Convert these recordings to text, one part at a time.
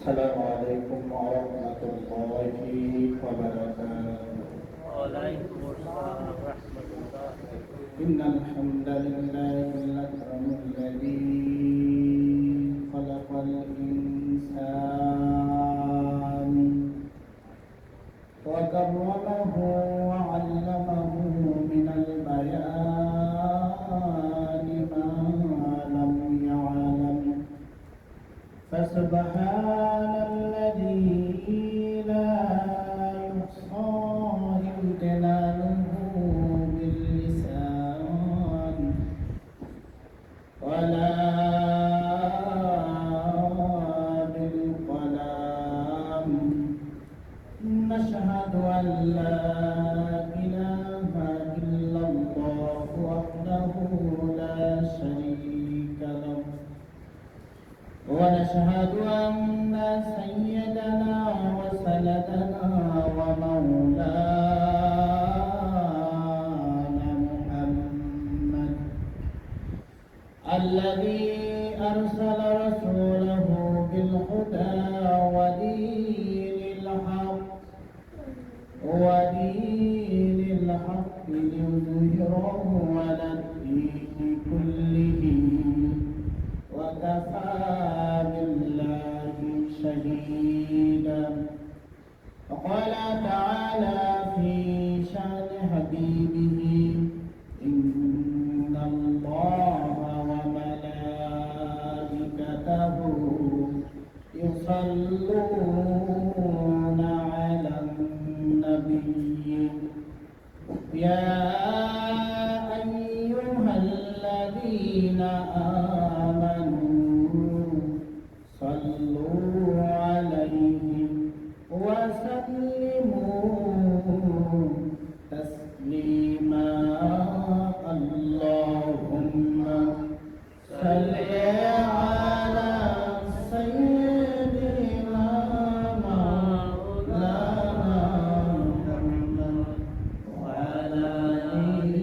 السلام عليكم ورحمة الله وبركاته. وعليكم السلام ورحمة الله. إن الحمد لله الأكرم الذي خلق الإنسان وكرمه وعلمه من البيان ما لم يعلم، فسبحان الذي لا يحصى امتنانه باللسان ولا بالقلم. نشهد أن لا إله إلا الله وحده لا شريك له، ونشهد أن سيدنا وسندنا ومولانا محمد الذي أرسل رسوله بالهدى ودين الحق ليظهره على الدين كله، وكفى بالله شهيدا. وقال تعالى في شأن حبيبه: إن الله وملائكته يصلون على النبي يا أيها الذين آمنوا صلوا عليه وسلموا تسليما. اللهم صل على سيدنا مولانا محمد وعلى آل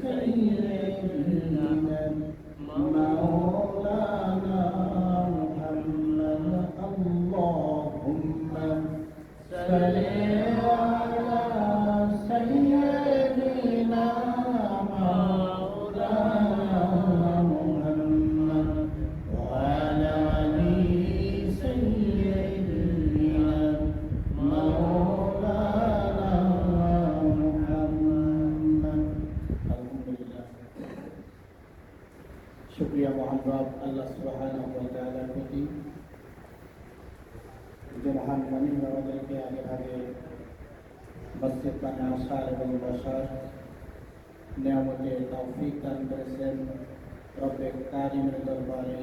سيدنا مولانا محمد. اللهم صل على سيدنا مولانا محمد وعلى آل سيدنا مولانا محمد. আলহামদুলিল্লাহ, শুকরিয়া মহান রব আল্লাহ সুবহানাহু ওয়া তাআলার প্রতি, যে মহান মালিক আমাদেরকে আগে ভাগে মসজিদ বানা আসার এবং বসার নিয়ামতে তৌফিক দান করেছেন। রব্বে কারিমের দরবারে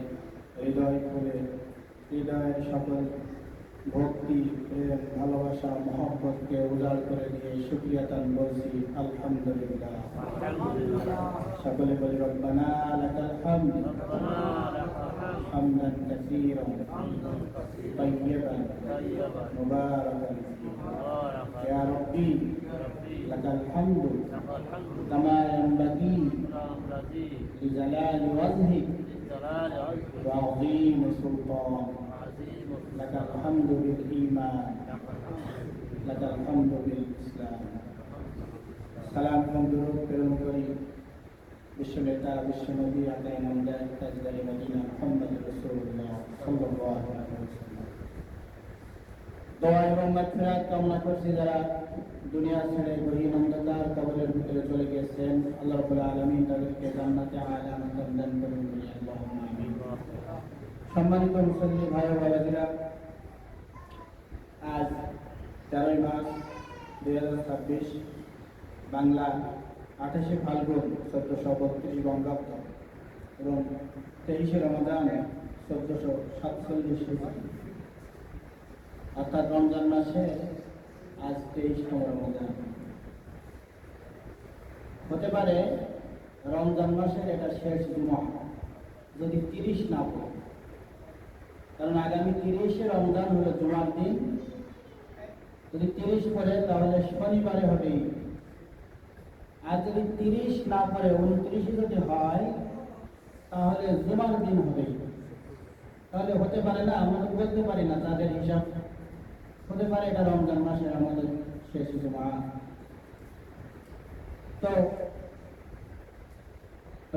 হৃদয় খুলে হৃদয়ের সকল ভক্তি, প্রেম, ভালোবাসা, মহব্বতকে উজাড় করে দিয়ে শুকরিয়া দান বলছি আলহামদুলিল্লাহ। সকলে বলি রব্বানা লাকাল হামদ হামদান কাসীরান তাইয়্যিবান মুবারাকান ফীহি ইয়া রাব্বি লাকাল হামদু কামা ইয়ানবাগি লিজালালি ওয়াজহিক ওয়া আযীমি সুলতান। লাকাল হামদু বিল ঈমান লাকাল হামদু বিল ইসলাম। সালাম এবং দুরূদ প্রেরণ করি বিশ্বনেতা বিশ্বনবী আতায়ে নামদার তাজদারে মদিনা মুহাম্মদ রাসূলুল্লাহ সাল্লাল্লাহু আলাইহি ওয়াসাল্লাম। দোয়া এবং মাগফিরাত কামনা করছি যারা দুনিয়া ছেড়ে গহীন অন্ধকার কবরের ভিতরে চলে গেছেন, আল্লাহ রাব্বুল আলামিন তাদেরকে জান্নাতে আলা মাকাম দান করুন বলি আল্লাহুম্মা আমিন। সম্মানিত মুসল্লি ভাই ও বাবাজিরা, আজ 13 মার্চ 2026 বাংলা 28 ফাল্গুন 1432 বঙ্গাব্দ এবং 23 রমজান 1447 হিজরি, অর্থাৎ রমজান মাসে আজ 23তম রমজান। হতে পারে রমজান মাসের এটা শেষ জুমা, যদি 30 না পড়ে, কারণ আগামী 30 রমজান হলো জুমার দিন। যদি 30 পড়ে তাহলে শনিবারে হবে। আর যদি 30 না পড়ে 29 যদি হয় তাহলে জুমার দিন হবে। তাহলে হতে পারে না, আমরা বলতে পারি না তাদের হিসাব, হতে পারে এটা রমজান মাসের আমাদের শেষ জুমা। তো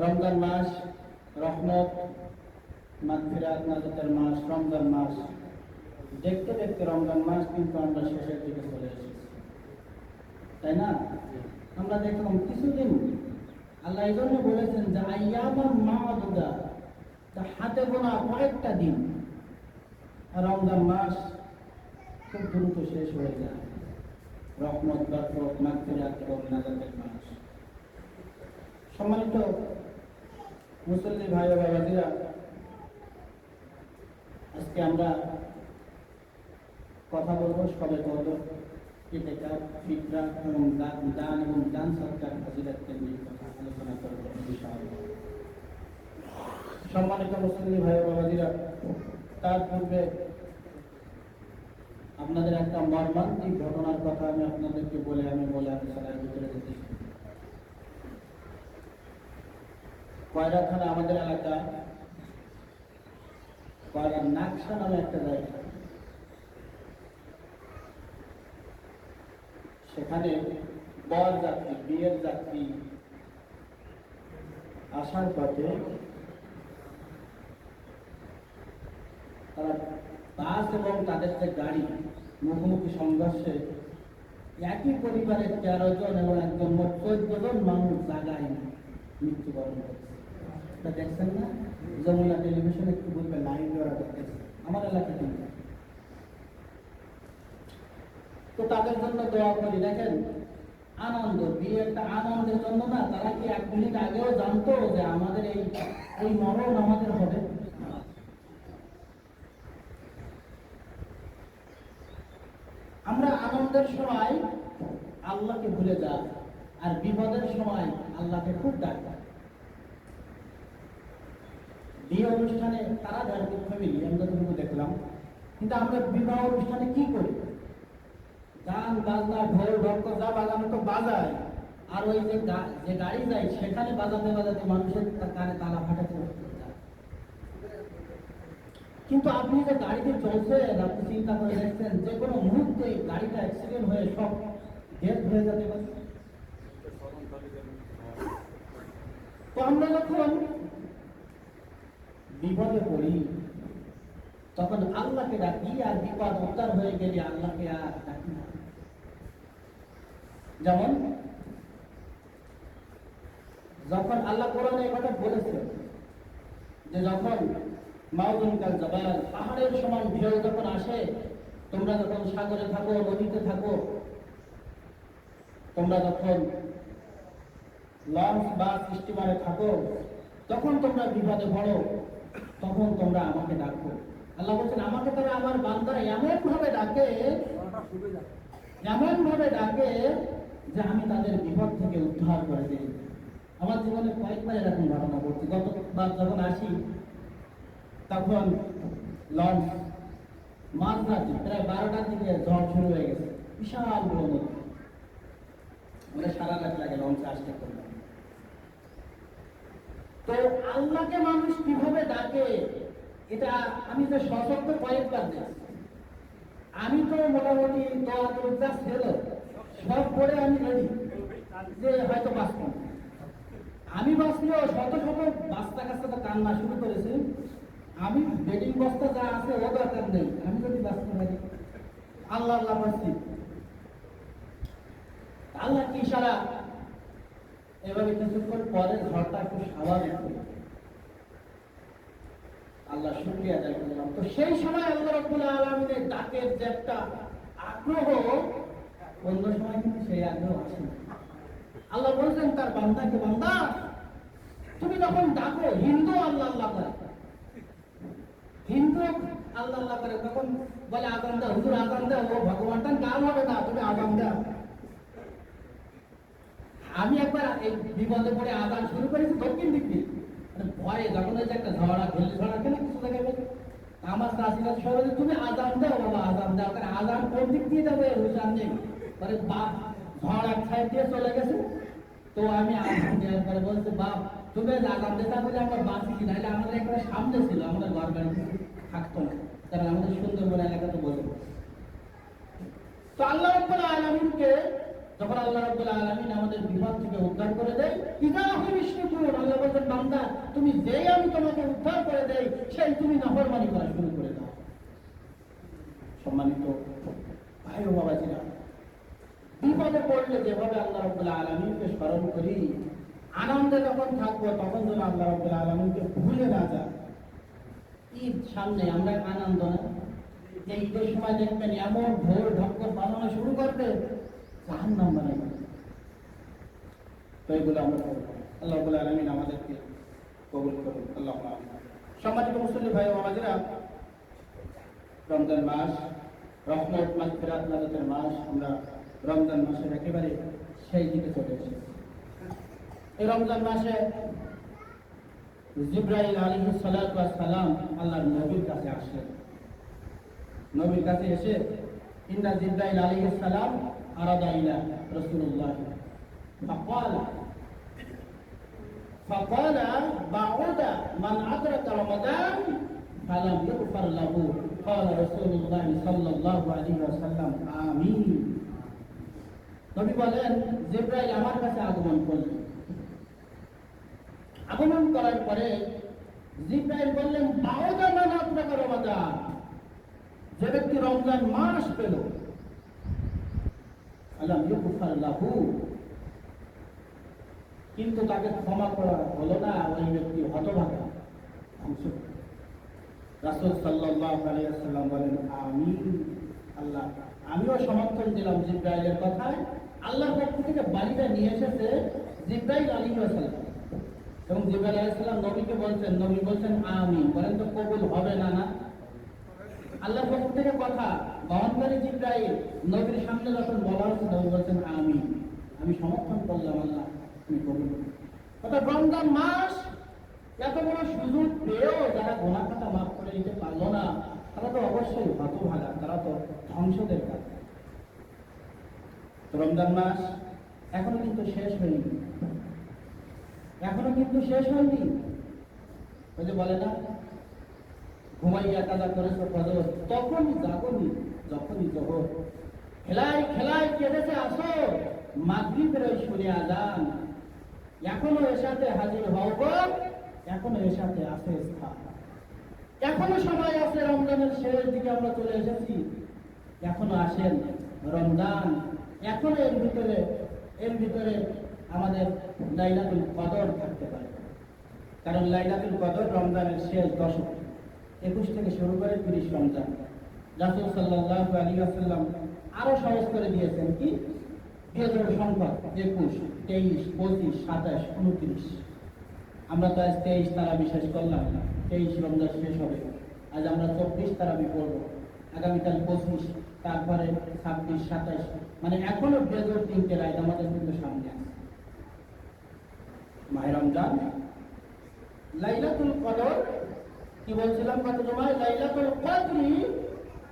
রমজান মাস রহমত, মাগফিরাত, নাজাতের মাস, রমজান মাস। দেখতে দেখতে রমজান মাস কিন্তু আমরা শেষের দিকে চলে এসেছি, তাই না? আমরা দেখলাম কিছুদিন, আল্লাহ এই জন্য বলেছেন যে আইয়ামান মা'দুদা, হাতে গোনা কয়েকটা দিন। রমজান মাস খুব দ্রুত শেষ হয়ে যায়। রহমত, বরকত, মাগফিরাত এবং নাজাতের মাস। সম্মানিত মুসল্লি ভাই ও বাবাজিরা, আজকে আমরা কথা বলবো সবে কদর, ইতিকাফ, ফিতরা এবং দান এবং দান সদকার ফজিলতকে নিয়ে কথা আলোচনা করব ইনশাআল্লাহ। সম্মানিত মুসল্লি ভাই ও বাবাজিরা, তার পূর্বে আপনাদের একটা মর্মান্তিক ঘটনার কথা আমি আপনাদেরকে বলে আলোচনার ভিতরে যেতে চাই। কয়রা থানা আমাদের এলাকা, কয়রা নাকশা নামে একটা জায়গা, সেখানে বর যাত্রী, বিয়ের যাত্রী আসার পথে তারা বাস এবং তাদের যে গাড়ি মুখোমুখি সংঘর্ষে একই পরিবারের 13 জন এবং একজন মোট 14 জন মানুষ জায়গায় মৃত্যুবরণ করেছে। এটা দেখছেন না? যমুনা টেলিভিশনে একটু বলবে লাইভ ওরা দেখতেছে, আমার এলাকা কিন্তু। তো তাদের জন্য দোয়া করি। দেখেন, আনন্দ, বিয়েটা আনন্দের জন্য না। তারা কি 1 মিনিট আগেও জানতো যে আমাদের এই মরণ আমাদের হবে? আমরা আনন্দের সময় আল্লাহকে ভুলে যাই, আর বিপদের সময় আল্লাহকে খুব ডাকি। বিয়ে অনুষ্ঠানে তারা ধার্মিক ফ্যামিলি, আমরা যতটুকু দেখলাম, কিন্তু আমরা বিবাহ অনুষ্ঠানে কি করি? গান বাজনা, ঢোল ঢক্ক যা বাজানো তো বাজায়, আর ওই যে গাড়ি যায় সেখানে বাজাতে বাজাতে মানুষের কানে তালা ফাটাতে যায়। কিন্তু আপনি যে গাড়িতে চলছেন, আপনি চিন্তা করে দেখছেন যে কোনো মুহূর্তে গাড়িটা অ্যাক্সিডেন্ট হয়ে সব ডেথ হয়ে যেতে পারে। তো আমরা যখন বিপদে পড়ি তখন আল্লাহকে ডাকি, আর বিপদ উদ্ধার হয়ে গেলে আল্লাহকে আর ডাকি না। যেমন যখন আল্লাহ কোরআনে এই কথা বলেছে যে যখন মাউদুন কাল জাবাল, পাহাড়ের সমান ঢেউ যখন আসে, তোমরা যখন সাগরে থাকো, নদীতে থাকো, তোমরা যখন লঞ্চ বা স্টিমারে থাকো, তখন তোমরা বিপদে পড়ো, তখন তোমরা আমাকে ডাকো। আল্লাহ বলছেন আমাকে তারা আমার বান্দারা এমন ভাবে ডাকে যে আমি তাদের বিপদ থেকে উদ্ধার করে দিই। আমার জীবনে কয়েকবার এরকম ঘটনা ঘটছে। গতবার যখন আসি তখন লঞ্চ মাঝরাতে প্রায় 12টার দিকে ঝড় শুরু হয়ে গেছে, বিশাল বড় নদী, মানে সারা রাত লাগে লঞ্চে আসতে করলাম। তো আল্লাহকে মানুষ কিভাবে ডাকে এটা আমি যে সশক্ত কয়েকবার দেখছি। আমি তো মোটামুটি দোয়া যা ছিল সব করে আমি রেডি যে হয়তো বাঁচব। আমি বাঁচলেও শত শত বাচ্চা কাচ্চা তো কান্না শুরু করেছে। আমি বেডিং বস্তা যা আছে ও দরকার নেই, আমি যদি বাঁচতে পারি আল্লাহ আল্লাহ বাঁচছি। আল্লাহ কি ইশারা, এভাবে কিছুক্ষণ পরে ঝড়টা একটু স্বাভাবিক হল। আল্লাহ শুকরিয়া আদায় করলাম। তো সেই সময় আল্লাহ রাব্বুল আলামিনের ডাকের যে একটা আগ্রহ, অন্য সময় কিন্তু সেই আগ্রহ আসে না। আল্লাহ বলছেন তার বান্দাকে, বান্দা তুমি যখন ডাকো, হিন্দু আল্লাহ আল্লাহ করে, হিন্দু আল্লাহ আল্লাহ করে, তখন বলে আজান দাও, হুজুর আজান দাও, ও ভগবানটার কাজ হবে না, তুমি আজান দাও। আমি একবার এই বিপদে পড়ে আজান শুরু করেছি দক্ষিণ দিক দিয়ে, ভয়ে যখন ওই যে একটা ঝড়া ঘেলে ঝড়া কেন কিছু জায়গায় আমার চাষিরা সবাই তুমি আজান দাও বাবা, আজান দাও। কারণ আজান কোন দিক দিয়ে যাবে হুসান নেই, পরে বাপ ঝড় এক সাইড দিয়ে চলে গেছে। তো আমি আজান দেওয়ার পরে বলছে বাপ তুমি আজান দিতা বলে আমার বাঁচি, নাহলে আমাদের একটা সামনে ছিল আমাদের ঘর বাড়ি, থাকতো না, কারণ আমাদের সুন্দরবন এলাকা তো বোঝে। তো আল্লাহ রাব্বুল আলামিনকে যখন আল্লাহ রাব্বুল আলামিন আমাদের বিপদ থেকে উদ্ধার করে দেয়, ইদাহুম ইশরিকুন, আল্লাহ বলেন বান্দা তুমি যেই আমি তোমাকে উদ্ধার করে দেই সেই তুমি নাফরমানি করা শুরু করে দাও। সম্মানিত ভাই ও বাবাজিরা, বিপদে পড়লে যেভাবে আল্লাহ রাব্বুল আলামিনকে স্মরণ করি, আনন্দে যখন থাকবো তখন যেন আল্লাহ রাব্বুল আলামিনকে ভুলে না যায়। ঈদ সামনে, আমরা আনন্দ না, যে ঈদের সময় দেখবেন এমন ভোর ঢক্কর বানানো শুরু করবে জাহান্নাম বানাবে। তো এগুলো আমরা করবো। আল্লাহ রাব্বুল আলামিন আমাদেরকে কবুল করুন, আল্লাহ আমিন। সম্মানিত মুসলিম ভাই ও বাবাজিরা, রমজান মাস রহমত মাগফিরাত নাজাতের মাস, আমরা রমজান মাসের একেবারে সেই দিকে চলে এসেছি। এই রমজান মাসে জিবরাইল আলাইহিস সালাতু ওয়াস সালাম আল্লাহর নবীর কাছে আসলেন। নবীর কাছে এসে ইন্না জিবরাইল আলাইহিস সালাম আরাদা ইলা রাসূলুল্লাহ ফাকালা বাউদা মান আদরাকা রমাদান ফালাম ইগফার লাহু ক্বালা রাসূলুল্লাহ সাল্লাল্লাহু আলাইহি ওয়াসাল্লাম আমিন। নবী বলেন জিবরাইল আমার কাছে আগমন করলেন। আগমন করার পরে জিবরাইল বললেন বাউদা মান আদরাকা রমাদান, যে ব্যক্তি রমজান মাস পেল, ফালাম ইগফার লাহু, কিন্তু তাকে ক্ষমা করা হলো না, ওই ব্যক্তি হতভাগা, ধ্বংস। রাসূল সাল্লাল্লাহু আলাইহি ওয়াসাল্লাম বলেন আমিন। আল্লাহ আমিও সমর্থন দিলাম জিবরাইলের কথায়। আল্লাহর পক্ষ থেকে বাণীটা নিয়ে এসেছে জিবরাইল আলাইহিস সালাম, এবং জিবরাইল আলাইহিস সালাম নবীকে বলছেন, নবী বলছেন আমিন। বলেন তো কবুল হবে না? না, আল্লাহর পক্ষ থেকে কথা বহনকারী জিবরাইল নবীর সামনে যখন বলা হচ্ছে, নবী বলছেন আমিন, আমি সমর্থন করলাম, আল্লাহ তুমি কবুল করুন। অর্থাৎ রমজান মাস এত বড় সুযোগ পেয়েও যারা গোনা খাতা মাফ করে নিতে পারলো না, তারা তো অবশ্যই হতভাগা, তারা তো ধ্বংসদের কাজ। রমজান মাস এখনো কিন্তু শেষ হয়নি, এখনো কিন্তু শেষ হয়নি। ওই যে বলে না, ঘুমাইয়া কাজা করেছো ফজর, তখনই জাগনি যখনই জোহর, খেলায় খেলায় কেঁদেছে আসো, মাগরিবের ওই শুনে আজান, এখনো এর সাথে হাজির হও গো, এখনো এর সাথে আছে স্থান, এখনো সময় আছে। রমজানের শেষ দিকে আমরা চলে এসেছি, এখনো আসেন রমজান, এখনো এর ভিতরে আমাদের লাইলাতুল কদর থাকতে পারে। কারণ লাইলাতুল কদর রমজানের শেষ দশক, 21 থেকে শুরু করে 30 রমজান। রাসূল সাল্লাল্লাহু আলাইহি ওয়াসাল্লাম আরো সহজ করে দিয়েছেন, কি বিজোড় সংখ্যা 21, 23, 25, 27, 29। আমরা তো আজ 23 তারাবি শেষ করলাম, 23 রমজান শেষ হবে। আজ আমরা 24 তারাবি পড়ব, আগামীকাল 25, তারপরে 26, 27, মানে এখনো বেজোড় 3টে রাত আমাদের কিন্তু সামনে আছে। মাহে রমজান, লাইলাতুল কদর, কি বলছিলাম কত সময়, লাইলাতুল কদরি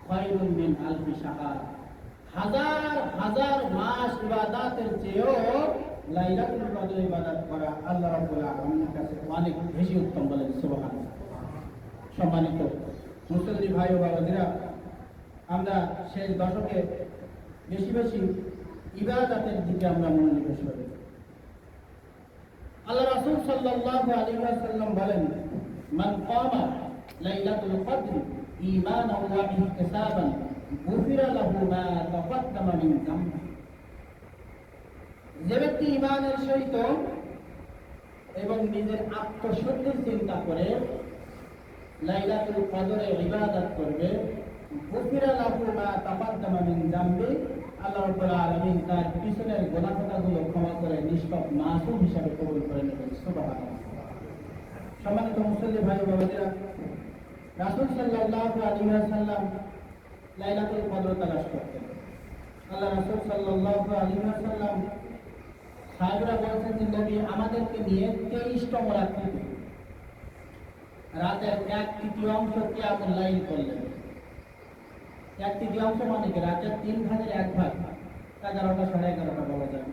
খায়রুম মিন আলফি শাহর, হাজার হাজার মাস ইবাদতের চেয়েও লাইলাতুল কদর ইবাদত করা আল্লাহ রাব্বুল আলামিনের কাছে অনেক বেশি উত্তম, বলেন সুবহানাল্লাহ। সম্মানিত মুসলিম ভাই ও বাবাজিরা, আমরা শেষ দশকে বেশি বেশি ইবাদতের দিকে আমরা মনোনিবেশ করি। আল্লাহ রাসূল সাল্লাল্লাহু আলাইহি ওয়াসাল্লাম বলেন, মান কামা লাইলাতুল কদর ঈমানান ওয়া ইহতিসাবান গুফিরা লাহু মা তাকাদ্দামা মিন যামবি। যে ব্যক্তি ঈমানের সহিত এবং নিজের আত্মশুদ্ধির চিন্তা করে লাইলাতুল কদরে ইবাদত করবে, গুফিরা লাহু মা তাকাদ্দামা মিন যামবি, আল্লাহ রাব্বুল আলামিন তার পিছনের গুনাহগুলো ক্ষমা করে নিষ্পাপ মাসুম হিসাবে কবুল করে নেবেন। সুবহানাল্লাহ। সম্মানিত মুসলিম ভাই ও বাবাজিরা, রাসূল সাল্লাল্লাহু আলাইহি ওয়াসাল্লাম লাইলাতুল কদর তালাশ করতেন। আল্লাহ রাসূল সাল্লাল্লাহু আলাইহি ওয়াসাল্লাম সাহাবীরা বলছেন যে নবী আমাদেরকে নিয়ে 23তম রাতে রাতের 1/3 কিয়ামুল লাইল করলেন। 1/3 মানে কি, রাতের 3 ভাগের 1 ভাগ, 11টা 11:30 বলা যায়।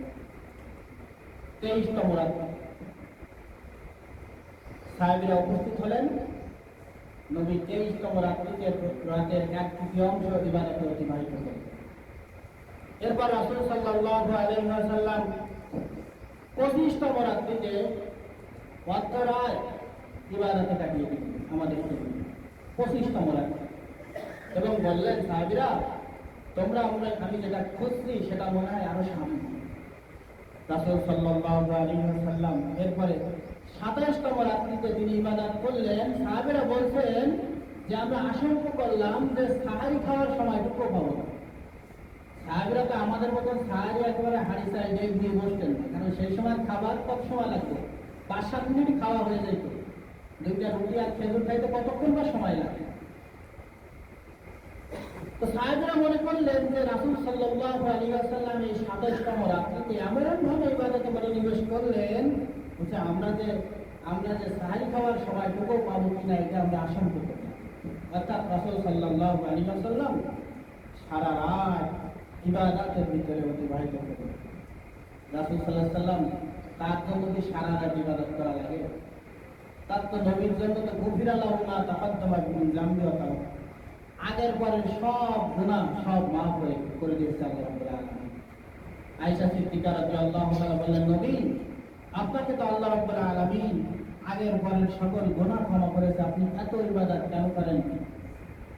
23তম রাত সাহাবীরা উপস্থিত হলেন। নবী 23তম রাত্রিতে রাতের 1/3 ইবাদতে অতিবাহিত করেন। এরপর রাসূল সাল্লাল্লাহু আলাইহি ওয়াসাল্লাম 25তম রাত্রিতে অর্ধরাত ইবাদতে কাটিয়ে দিলেন আমাদের জন্য 25তম রাত্রি, এবং বললেন, সাহাবীরা, তোমরা আমি যেটা খুঁজছি সেটা মনে হয় আরো সামনে। রাসূল সাল্লাল্লাহু আলাইহি ওয়াসাল্লাম এরপরে 27তম রাত্রিতে তিনি ইবাদত করলেন। সাহাবীরা বলছেন যে আমরা আশঙ্কা করলাম যে সাহারি খাওয়ার সময়টুকু পাবো না। সাহাবীরা তো আমাদের মতন সাহারি একেবারে হাড়ি সাইডে দিয়ে বসতেন না, কারণ সেই সময় খাবার কত সময় লাগতো, 5-7 মিনিট খাওয়া হয়ে যেত। 2টা রুটি আর খেজুর খাইতে কতক্ষণ বা সময় লাগে। তো সাহাবীরা মনে করলেন যে রাসূল সাল্লাল্লাহু আলাইহি ওয়াসাল্লাম এই 27তম রাত্রিতে এমন ভাবে ইবাদতে মনোনিবেশ করলেন যে আমরা যে সাহারি খাওয়ার সময়টুকু পাবো কিনা এটা আমরা আশঙ্কা করি। অর্থাৎ রাসূল সাল্লাল্লাহু আলাইহি ওয়াসাল্লাম সারা রাত ইবাদতের ভিতরে অতিবাহিত করলেন। রাসূল সাল্লাল্লাহু আলাইহি ওয়াসাল্লাম তার জন্য কি সারা রাত ইবাদত করা লাগে? তার তো নবীর জন্য তো গফিরা লাহু মা তাকাদ্দামা মিন যামবি ওয়া মা তাআখার, আগের পরের সব গুনাহ সব মাফ করে দিয়েছে আল্লাহ রাব্বুল আলামিন। আয়েশা সিদ্দিকা রাদিয়াল্লাহু তাআলা বললেন, নবী, আপনাকে তো আল্লাহ রাব্বুল আলামিন আগের পরের সকল গুনাহ ক্ষমা করেছে, আপনি এত ইবাদত কেন করেন?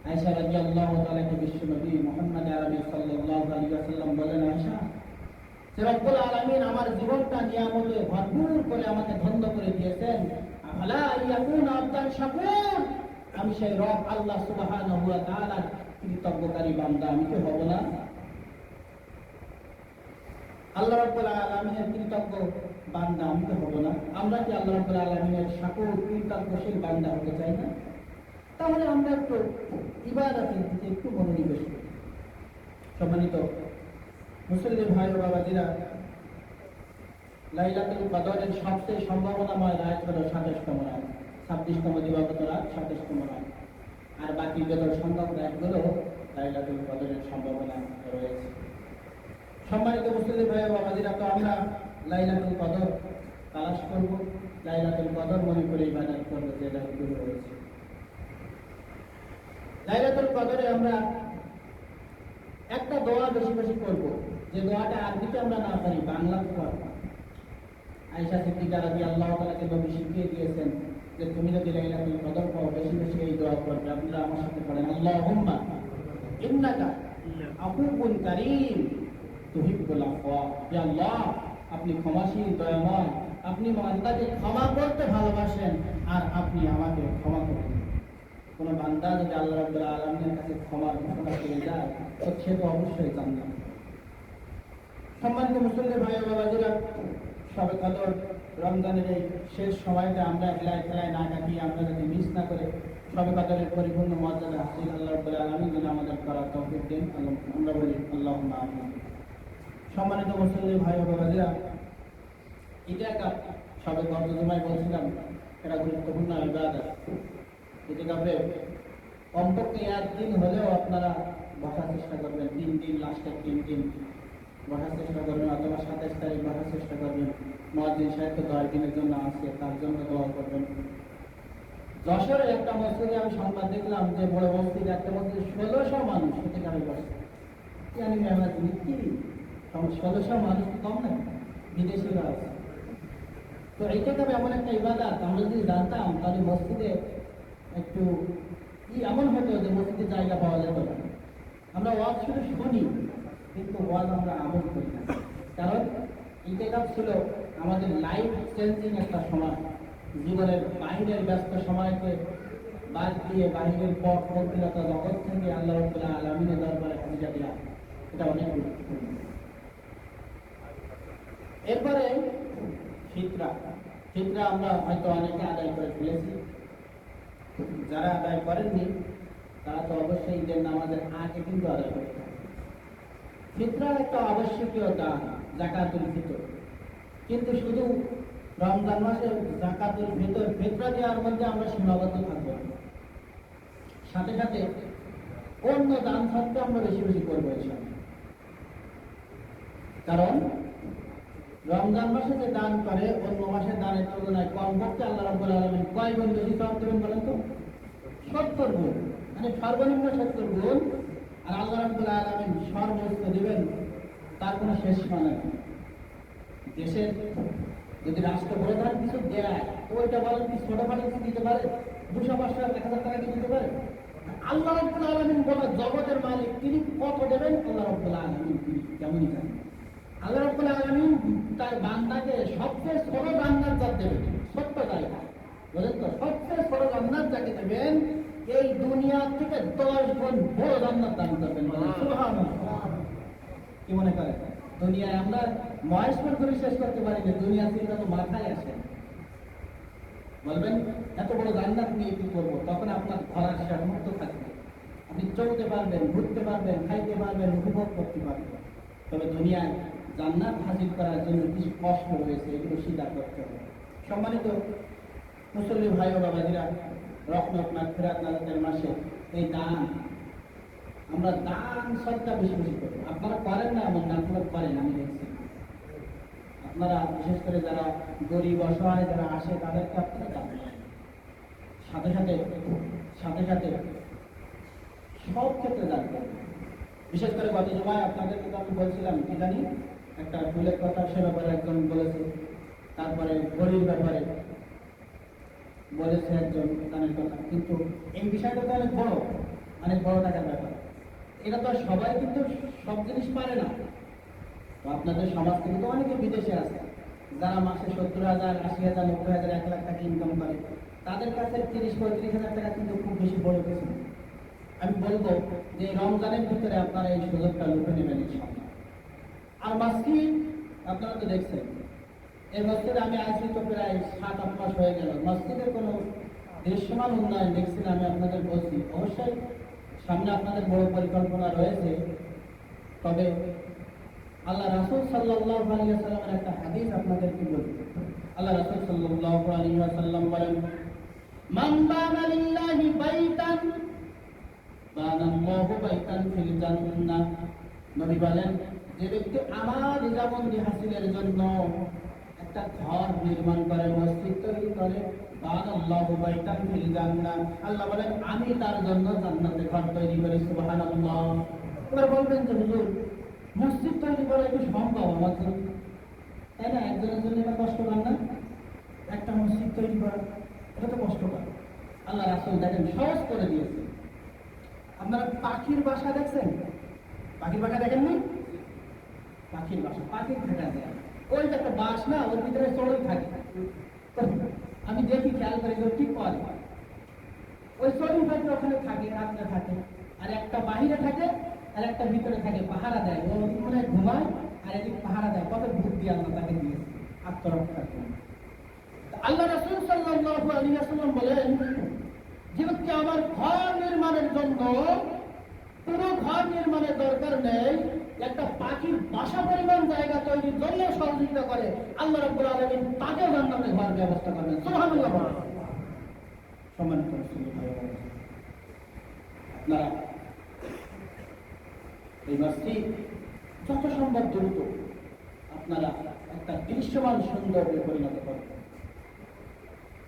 আয়েশা রাদিয়াল্লাহু তাআলাকে বিশ্ব নবী মুহাম্মদ আরবি সাল্লাল্লাহু আলাইহি ওয়াসাল্লাম বলেন, আয়েশা, যে রব্বুল আলামিন আমার জীবনটা নিয়ামতে ভরপুর করে আমাকে ধন্য করে দিয়েছেন, আলা ইয়াকুনা আবদান শাকুর, আমি সেই রব আল্লাহ সুবহানাহু ওয়া তাআলার কৃতজ্ঞকারী বান্দা আমি কি হব না? আল্লাহ রাব্বুল আলামিনের কৃতজ্ঞ বান্দা আমি কি হব না? আমরা কি আল্লাহ রাব্বুল আলামিনের শাকুর কৃতজ্ঞশীল বান্দা হতে চাই না? তাহলে আমরা একটু ইবাদতের দিকে একটু মনোনিবেশ করি। সম্মানিত মুসলিম ভাই ও বাবাজিরা, লাইলাতুল কদরের সবচেয়ে সম্ভাবনাময় রাত হলো 27তম রাত, 26তম দিবাগত রাত, 27তম রাত। আর বাকি যত সম্ভব রাতগুলো লাইলাতুল কদরের সম্ভাবনা রয়েছে। সম্মানিত মুসলিম ভাই ও বাবাজিরা, তো আমরা লাইলাতুল কদর তালাশ করব, লাইলাতুল কদর মনে করে ইবাদত করব, যে রাতগুলো রয়েছে। লাইলাতুল কদরে আমরা একটা দোয়া বেশি বেশি করব, যে দোয়াটা আরবিতে আমরা না পারি, বাংলাতে পড়ব। আয়েশা সিদ্দিকা রাদিয়াল্লাহু তাআলাকে নবী শিখিয়ে দিয়েছেন যে তুমি যদি লাইলাতুল কদর পাও বেশি বেশি এই দোয়া করবে। আপনারা আমার সাথে পড়েন, আল্লাহুম্মা ইন্নাকা আফুউন কারীম তুহিব্বুল আফওয়া। ইয়া আল্লাহ, আপনি ক্ষমাশীল, দয়াময়, আপনি বান্দাকে ক্ষমা করতে ভালোবাসেন আর আপনি আমাকে ক্ষমা করুন। কোন বান্দা যদি আল্লাহ রাব্বুল আলামিনের কাছে ক্ষমার ঘোষণা পেয়ে যায় তো সে তো অবশ্যই জান্নাত। সম্মানিত মুসলিম ভাই ও বাবাজিরা, শবে কদর রমজানের এই শেষ সময়টা আমরা খেলায় খেলায় না কাটিয়ে আমরা যদি মিস না করে শবে কদরের পরিপূর্ণ মর্যাদা হাসিল আল্লাহ রাব্বুল আলামিন যেন আমাদের করার তৌফিক দেন, আমরা বলি আল্লাহুম্মা আমিন। সম্মানিত মুসলিম ভাই ও বাবাজিরা, এটা একটা শবে কদর জুমায় বলছিলাম এটা গুরুত্বপূর্ণ ইবাদত। ইতিকাফে কমপক্ষে 1 দিন হলেও আপনারা বসার চেষ্টা করবেন, 3 দিন, লাস্টের 3 দিন বসার চেষ্টা করবেন, অথবা 27 তারিখ বসার চেষ্টা করবেন। মুয়াজ্জিন সাহেব তো 10 দিনের জন্য আসছে, তার জন্য দোয়া করবেন। যশোরের একটা মসজিদে আমি সংবাদ দেখলাম যে বড় মসজিদে একটা মসজিদে 1600 মানুষ ইতিকাফে বসে। আমি আমরা কি 1600 মানুষ তো কম না, বিদেশিরা আছে। তো ইতিকাফে এমন একটা ইবাদত, আমরা যদি জানতাম তাহলে মসজিদে একটু এমন হতো যে মসজিদে জায়গা পাওয়া যেত না। আমরা ওয়াজ শুধু শুনি কিন্তু ওয়াজ আমরা আমল করি না, কারণ ইতিকাফ ছিল আমাদের লাইফ চেঞ্জিং একটা সময়। জীবনের বাহিরের ব্যস্ত সময়কে বাদ দিয়ে বাহিরের পথ পথিলতা জগৎ থেকে আল্লাহ রাব্বুল আলামিনের দরবারে হাজিরা দেওয়া, এটা অনেক গুরুত্বপূর্ণ। এরপরে ফিতরা আমরা হয়তো অনেকে আদায় করে ফেলেছি, যারা আদায় করেননি তারা তো অবশ্যই ঈদের নামাজের আগে কিন্তু আদায় করতে হবে। ফিতরা একটা আবশ্যকীয় দান, যাকাতুল ফিতর। কিন্তু শুধু রমজান মাসে যাকাতুল ফিতরা দেওয়ার মধ্যে আমরা সীমাবদ্ধ থাকবো না, সাথে সাথে অন্য দান থাকতে আমরা বেশি বেশি করবো ইনশাআল্লাহ। কারণ রমজান মাসে যে দান করে অন্য মাসের দানের তুলনায় কমপক্ষে আল্লাহ রাব্বুল আলামিন কয় গুণ বেশি সওয়াব দেবেন বলেন তো? 70 গুণ, মানে সর্বনিম্ন 70 গুণ। আর আল্লাহ রাব্বুল আলামিন সর্বোচ্চ দিবেন, তার কোনো শেষ সীমা নেই। দেশের যদি রাষ্ট্রপ্রধান কিছু দেয়, তো ওইটা বলেন কি ছোটখাটো কিছু দিতে পারে? 200-500 1,000 টাকা কি দিতে পারে? আল্লাহ রাব্বুল আলামিন বলে জগতের মালিক, তিনি কত দেবেন আল্লাহ রাব্বুল আলামিন তিনি কেমনই জানেন। আল্লাহ রাব্বুল আলামিন তার বান্দাকে সবচেয়ে ছোট জান্নাত দেবেন, ছোট্ট জায়গা বলেন তো, সবচেয়ে ছোট জান্নাত যাকে দেবেন, এই দুনিয়া থেকে 10 গুণ বড় জান্নাত দান করবেন। সুবহানাল্লাহ। কি মনে করে দুনিয়ায় আমরা মহেশপুর করে শেষ করতে পারি না, দুনিয়া চিন্তা তো মাথায় আসে। বলবেন এত বড় জান্নাত নিয়ে কি করবো? তখন আপনার ঘর আসার মুক্ত থাকবে, আপনি চলতে পারবেন, ঘুরতে পারবেন, খাইতে পারবেন, উপভোগ করতে পারবেন। তবে দুনিয়ায় জান্নাত হাসিল করার জন্য কিছু কষ্ট রয়েছে, এগুলো স্বীকার করতে হবে। সম্মানিত মুসল্লি ভাই ও বাবাজিরা, রহমত মাগফিরাত নাজাতের মাসে এই দান, আমরা দান সদকা বেশি বেশি করি। আপনারা করেন না এমন না, আপনারা করেন, আমি দেখছি। আপনারা বিশেষ করে যারা গরিব অসহায় যারা আসে, তাদেরকে আপনারা দান করেন। সাথে সাথে সাথে সাথে সব ক্ষেত্রে দান করেন। বিশেষ করে গত জমায় আপনাদেরকে তো আমি বলছিলাম, কি জানি একটা ফুলের কথা, সে ব্যাপারে একজন বলেছে, তারপরে ঘড়ির ব্যাপারে বলেছে একজন দানের কথা। কিন্তু এই বিষয়টা তো অনেক বড় টাকার ব্যাপার। এটা তো সবাই কিন্তু সব জিনিস পারে না। তো আপনাদের সমাজ থেকে তো অনেকে বিদেশে আছে, যারা মাসে 70,000, 80,000, 90,000, 1 লাখ টাকা ইনকাম করে, তাদের কাছে 30-35,000 টাকা কিন্তু খুব বেশি বড় কিছু না। আমি বলবো যে রমজানের ভিতরে আপনারা এই সুযোগটা লুটে নেবেন ইনশাআল্লাহ। আর মসজিদ আপনারা তো দেখছেন, এই মসজিদে আমি আছি তো প্রায় 7-8 মাস হয়ে গেল। মসজিদের কোনো দৃশ্যমান উন্নয়ন দেখছি না, আমি আপনাদের বলছি। অবশ্যই সামনে আপনাদের বড় পরিকল্পনা রয়েছে। তবে আল্লাহ রাসূল সাল্লাল্লাহু আলাইহি ওয়াসাল্লামের একটা হাদিস আপনাদেরকে বলি। আল্লাহ রাসূল সাল্লাল্লাহু আলাইহি ওয়াসাল্লাম বলেন, মান বানা লিল্লাহি বাইতান বানাল্লাহু বাইতান ফিল জান্নাহ। নবী বলেন, যে ব্যক্তি আমার রিজাবন্দি হাসিলের জন্য একটা ঘর নির্মাণ করে, মসজিদ তৈরি করে, বানাল্লাহু বাইতান ফিল জান্নাহ, আল্লাহ বলেন আমি তার জন্য জান্নাতে ঘর তৈরি করি। সুবহানাল্লাহ। এবার বলবেন যে হুজুর, মসজিদ তৈরি করা একটু সম্ভব আমার জন্য, তাই না? একজনের জন্য এটা কষ্টকর না? একটা মসজিদ তৈরি করা এটা তো কষ্টকর। আল্লাহ রাসূল দেখেন সহজ করে দিয়েছে। আপনারা পাখির বাসা দেখছেন? পাখির বাসা দেখেননি? পাখির বাসা, পাখির থাকা যায়, ওই যে একটা বাস না, ওর ভিতরে চড়ই থাকে। আমি দেখি, খেয়াল করি কি করে, ওই চড়ই পাখি ওখানে থাকে, রাত্রে থাকে, আর একটা বাহিরে থাকে, আর একটা ভিতরে থাকে, পাহারা দেয়। ও ওখানে ঘুমায় আর এদিক পাহারা দেয়। কত বুদ্ধি আল্লাহ তাকে দিয়েছে আত্মরক্ষার জন্য। আল্লাহ রাসূল সাল্লাল্লাহু আলাইহি ওয়াসাল্লাম বলেন, যে ব্যক্তি আমার ঘর নির্মাণের জন্য পুরো ঘর নির্মাণের দরকার নেই, একটা পাখির বাসা পরিমাণ জায়গা তৈরির জন্য সহযোগিতা করে, আল্লাহ রাব্বুল আলামিন তাকে জান্নাতে ঘর ব্যবস্থা করবেন। সুবহানাল্লাহ। সম্মানিত মুসলিম ভাই ও বোনেরা, আপনারা এই মসজিদ যত সম্ভব দ্রুত আপনারা একটা দৃশ্যমান সুন্দরে পরিণত করবেন।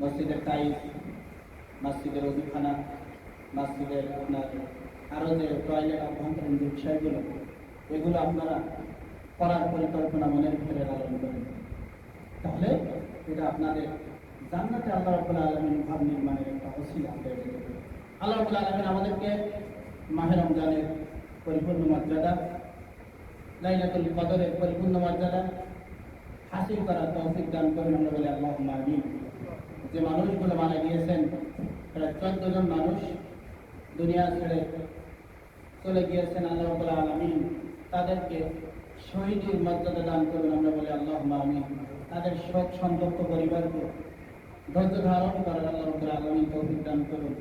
মসজিদের টাইলস, মসজিদের অজুখানা, মসজিদের আপনার আরো যে টয়লেট, অভ্যন্তরীণ যে বিষয়গুলো, এগুলো আপনারা করার পরিকল্পনা মনের ভিতরে লালন করেন। তাহলে এটা আপনাদের জান্নাতে আল্লাহ রাব্বুল আলামিন ঘর নির্মাণের একটা ওসিলা হয়ে যাবে। আল্লাহ রাব্বুল আলামিন আমাদেরকে মাহে রমজানের পরিপূর্ণ মর্যাদা, লাইলাতুল কদরের পরিপূর্ণ মর্যাদা হাসিল করার তৌফিক দান করুন। আমরা বলি আল্লাহুম্মা আমিন। যে মানুষগুলো মারা গিয়েছেন, প্রায় 14 জন মানুষ দুনিয়া ছেড়ে চলে গিয়েছেন, আল্লাহ রাব্বুল আলামিন তাদেরকে শহীদের মর্যাদা দান করুন। আমরা বলি আল্লাহুম্মা আমিন। তাদের শোক সন্তপ্ত পরিবারকে ধৈর্য ধারণ করার আল্লাহ রাব্বুল আলামিন তৌফিক দান করুন।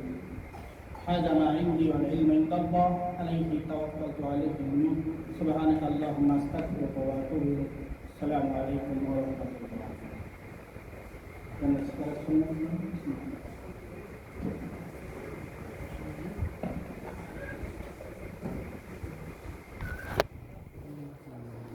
هذا ما عندي والعلم عند الله عليه توكلت وعليه أنيب. سبحانك اللهم استغفرك واتوب اليك. السلام عليكم ورحمة الله وبركاته.